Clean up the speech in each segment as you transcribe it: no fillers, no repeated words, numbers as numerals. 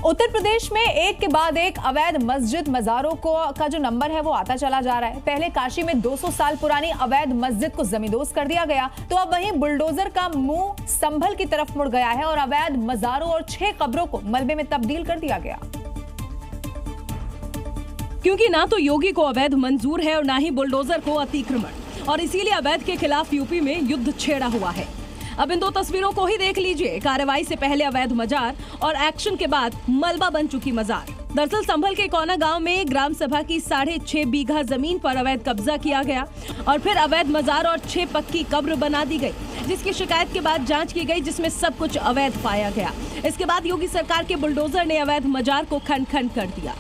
उत्तर प्रदेश में एक के बाद एक अवैध मस्जिद मज़ारों का जो नंबर है वो आता चला जा रहा है। पहले काशी में 200 साल पुरानी अवैध मस्जिद को जमींदोज कर दिया गया, तो अब वहीं बुलडोजर का मुंह संभल की तरफ मुड़ गया है और अवैध मज़ारों और 6 कब्रों को मलबे में तब्दील कर दिया गया। क्योंकि ना तो योगी को अवैध मंजूर है और ना ही बुलडोजर को अतिक्रमण, और इसीलिए अवैध के खिलाफ यूपी में युद्ध छेड़ा हुआ है। अब इन दो तस्वीरों को ही देख लीजिए। कार्रवाई से पहले अवैध मजार और एक्शन के बाद मलबा बन चुकी मजार। दरअसल संभल के कोना गांव में ग्राम सभा की 6.5 बीघा जमीन पर अवैध कब्जा किया गया और फिर अवैध मजार और 6 पक्की कब्र बना दी गई, जिसकी शिकायत के बाद जांच की गई, जिसमें सब कुछ अवैध पाया गया। इसके बाद योगी सरकार के बुलडोजर ने अवैध मजार को खंड खंड कर दिया।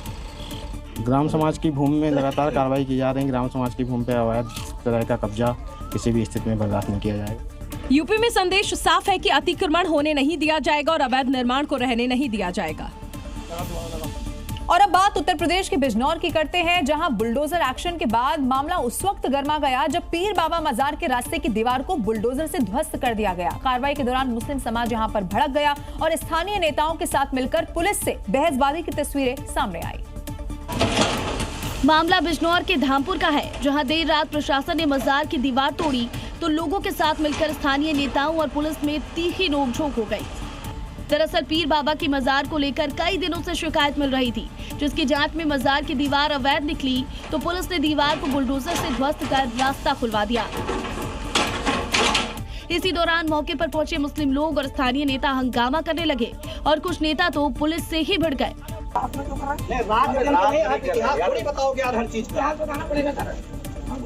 ग्राम समाज की भूमि में लगातार कार्रवाई की जा रही है। ग्राम समाज की भूमि पर अवैध तरह का कब्जा किसी भी स्थिति में बर्दाश्त नहीं किया जाएगा। यूपी में संदेश साफ है कि अतिक्रमण होने नहीं दिया जाएगा और अवैध निर्माण को रहने नहीं दिया जाएगा। और अब बात उत्तर प्रदेश के बिजनौर की करते हैं, जहां बुलडोजर एक्शन के बाद मामला उस वक्त गर्मा गया जब पीर बाबा मजार के रास्ते की दीवार को बुलडोजर से ध्वस्त कर दिया गया। कार्रवाई के दौरान मुस्लिम समाज यहां पर भड़क गया और स्थानीय नेताओं के साथ मिलकर पुलिस से बहसबाजी की तस्वीरें सामने आई। मामला बिजनौर के धामपुर का है, जहां देर रात प्रशासन ने मजार की दीवार तोड़ी तो लोगों के साथ मिलकर स्थानीय नेताओं और पुलिस में तीखी नोकझोंक हो गई। दरअसल पीर बाबा की मजार को लेकर कई दिनों से शिकायत मिल रही थी, जिसकी जांच में मजार की दीवार अवैध निकली तो पुलिस ने दीवार को बुलडोजर से ध्वस्त कर रास्ता खुलवा दिया। इसी दौरान मौके पर पहुंचे मुस्लिम लोग और स्थानीय नेता हंगामा करने लगे और कुछ नेता तो पुलिस से ही भिड़ गए।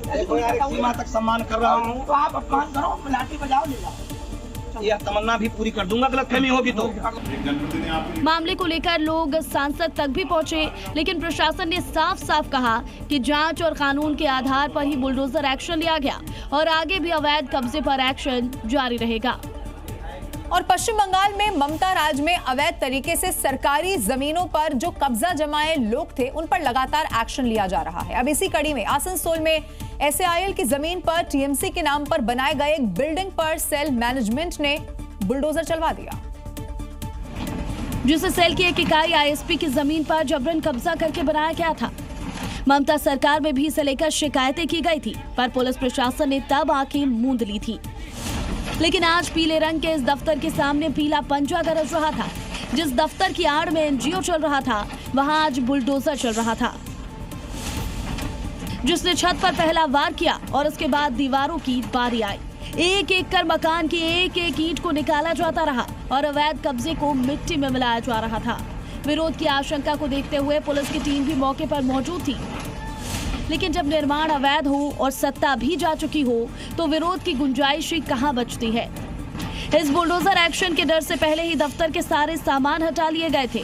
सीमा तक सम्मान कर रहा हूँ, तो आप अपमान करो, लाठी बजाओ, ले जाओ। यह तमन्ना भी पूरी कर दूंगा गलतफहमी होगी तो। मामले को लेकर लोग सांसद तक भी पहुंचे, लेकिन प्रशासन ने साफ साफ कहा कि जांच और कानून के आधार पर ही बुलडोजर एक्शन लिया गया और आगे भी अवैध कब्जे पर एक्शन जारी रहेगा। और पश्चिम बंगाल में ममता राज में अवैध तरीके से सरकारी जमीनों पर जो कब्जा जमाए लोग थे उन पर लगातार एक्शन लिया जा रहा है। अब इसी कड़ी में आसनसोल में SAIL की जमीन पर TMC के नाम पर बनाए गए एक बिल्डिंग पर सेल मैनेजमेंट ने बुलडोजर चलवा दिया, जिसे सेल की एक इकाई ISP की जमीन पर जबरन कब्जा करके बनाया गया था। ममता सरकार में भी इसे लेकर शिकायतें की गई थी, पर पुलिस प्रशासन ने तब आंखें मूंद ली थी। लेकिन आज पीले रंग के इस दफ्तर के सामने पीला पंजा गरज रहा था। जिस दफ्तर की आड़ में NGO चल रहा था, वहां आज बुलडोजर चल रहा था, जिसने छत पर पहला वार किया और उसके बाद दीवारों की बारी आई। एक एक कर मकान की एक एक ईंट को निकाला जाता रहा और अवैध कब्जे को मिट्टी में मिलाया जा रहा था। विरोध की आशंका को देखते हुए पुलिस की टीम भी मौके पर मौजूद थी, लेकिन जब निर्माण अवैध हो और सत्ता भी जा चुकी हो तो विरोध की गुंजाइश ही कहां बचती है। इस बुलडोजर एक्शन के डर से पहले ही दफ्तर के सारे सामान हटा लिए गए थे।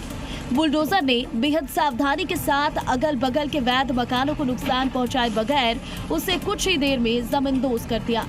बुलडोजर ने बेहद सावधानी के साथ अगल बगल के वैध मकानों को नुकसान पहुंचाए बगैर उसे कुछ ही देर में जमींदोज कर दिया।